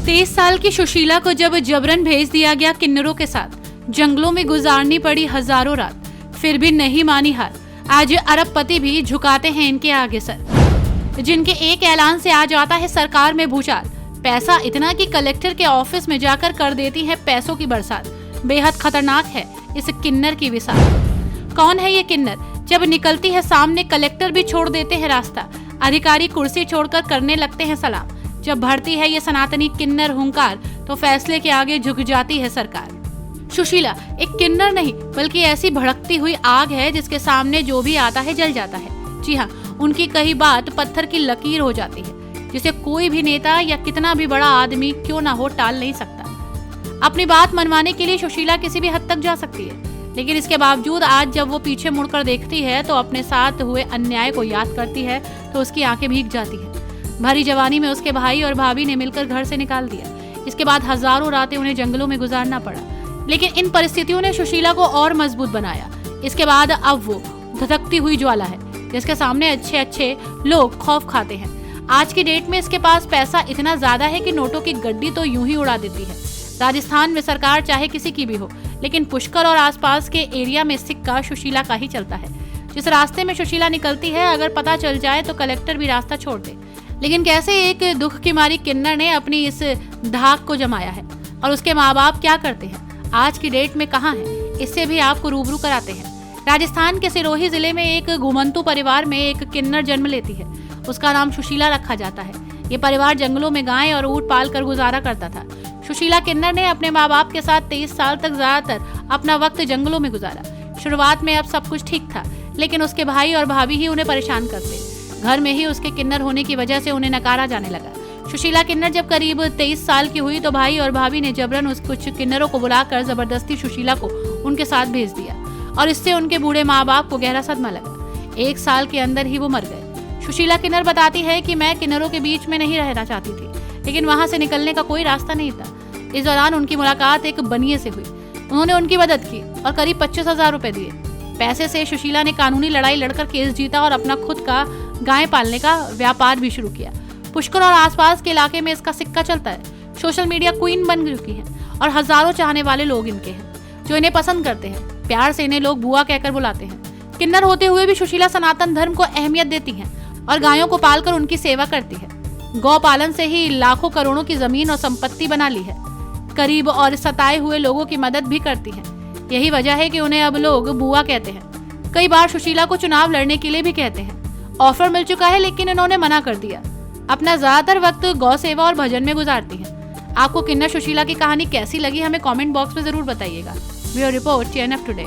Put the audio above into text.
23 साल की सुशीला को जब जबरन भेज दिया गया किन्नरों के साथ, जंगलों में गुजारनी पड़ी हजारों रात, फिर भी नहीं मानी हार। आज अरबपति भी झुकाते हैं इनके आगे सर। जिनके एक ऐलान से आ जाता है सरकार में भूचाल। पैसा इतना कि कलेक्टर के ऑफिस में जाकर कर देती है पैसों की बरसात। बेहद खतरनाक है इस किन्नर की विसात। कौन है ये किन्नर? जब निकलती है सामने कलेक्टर भी छोड़ देते हैं रास्ता। अधिकारी कुर्सी छोड़कर करने लगते हैं सलाम। जब भरती है ये सनातनी किन्नर हुंकार, तो फैसले के आगे झुक जाती है सरकार। सुशीला एक किन्नर नहीं बल्कि ऐसी भड़कती हुई आग है जिसके सामने जो भी आता है जल जाता है। जी हाँ, उनकी कही बात पत्थर की लकीर हो जाती है, जिसे कोई भी नेता या कितना भी बड़ा आदमी क्यों ना हो टाल नहीं सकता। अपनी बात मनवाने के लिए सुशीला किसी भी हद तक जा सकती है, लेकिन इसके बावजूद आज जब वो पीछे मुड़कर देखती है तो अपने साथ हुए अन्याय को याद करती है तो उसकी आंखें भीग जाती है। भरी जवानी में उसके भाई और भाभी ने मिलकर घर से निकाल दिया। इसके बाद हजारों रातें उन्हें जंगलों में गुजारना पड़ा, लेकिन इन परिस्थितियों ने सुशीला को और मजबूत बनाया। इसके बाद अब वो धधकती हुई ज्वाला है जिसके सामने अच्छे अच्छे लोग खौफ खाते हैं। आज की डेट में इसके पास पैसा इतना ज्यादा है कि नोटों की गड्डी तो यूं ही उड़ा देती है। राजस्थान में सरकार चाहे किसी की भी हो, लेकिन पुष्कर और आसपास के एरिया में सिक्का सुशीला का ही चलता है। जिस रास्ते में सुशीला निकलती है, अगर पता चल जाए तो कलेक्टर भी रास्ता छोड़ दे। लेकिन कैसे एक दुख की मारी किन्नर ने अपनी इस धाक को जमाया है और उसके माँ बाप क्या करते हैं, आज की डेट में कहाँ है, इससे भी आपको रूबरू कराते हैं। राजस्थान के सिरोही जिले में एक घुमंतू परिवार में एक किन्नर जन्म लेती है। उसका नाम सुशीला रखा जाता है। ये परिवार जंगलों में गाय और ऊंट पाल कर गुजारा करता था। सुशीला किन्नर ने अपने माँ बाप के साथ 23 साल तक ज्यादातर अपना वक्त जंगलों में गुजारा। शुरुआत में अब सब कुछ ठीक था, लेकिन उसके भाई और भाभी ही उन्हें परेशान करते। घर में ही उसके किन्नर होने की वजह से उन्हें नकारा जाने लगा। सुशीला किन्नर जब करीब 23 साल की हुई तो भाई और भाभी ने जबरन कुछ किन्नरों को बुलाकर जबरदस्ती सुशीला को उनके साथ भेज दिया और इससे उनके बूढ़े माँ बाप को गहरा सदमा लगा। 1 साल के अंदर ही वो मर गए। सुशीला किन्नर बताती है कि मैं किन्नरों के बीच में नहीं रहना चाहती थी, लेकिन वहां से निकलने का कोई रास्ता नहीं था। इस दौरान उनकी मुलाकात एक बनिए से हुई। उन्होंने उनकी मदद की और करीब 25,000 रुपए दिए। पैसे से सुशीला ने कानूनी लड़ाई लड़कर केस जीता और अपना खुद का गाय पालने का व्यापार भी शुरू किया। पुष्कर और आसपास के इलाके में इसका सिक्का चलता है। सोशल मीडिया क्वीन बन चुकी है और हजारों चाहने वाले लोग इनके हैं जो इन्हें पसंद करते हैं। प्यार से इन्हें लोग बुआ कहकर बुलाते हैं। किन्नर होते हुए भी सुशीला सनातन धर्म को अहमियत देती हैं और गायों को पालकर उनकी सेवा करती है। गौ पालन से ही लाखों करोड़ों की जमीन और संपत्ति बना ली है। गरीब और सताए हुए लोगों की मदद भी करती है। यही वजह है कि उन्हें अब लोग बुआ कहते हैं। कई बार सुशीला को चुनाव लड़ने के लिए भी कहते हैं। ऑफर मिल चुका है, लेकिन इन्होंने मना कर दिया। अपना ज्यादातर वक्त गौ सेवा और भजन में गुजारती हैं। आपको किन्नर सुशीला की कहानी कैसी लगी, हमें कमेंट बॉक्स में जरूर बताइएगा। Bureau report, TNF today.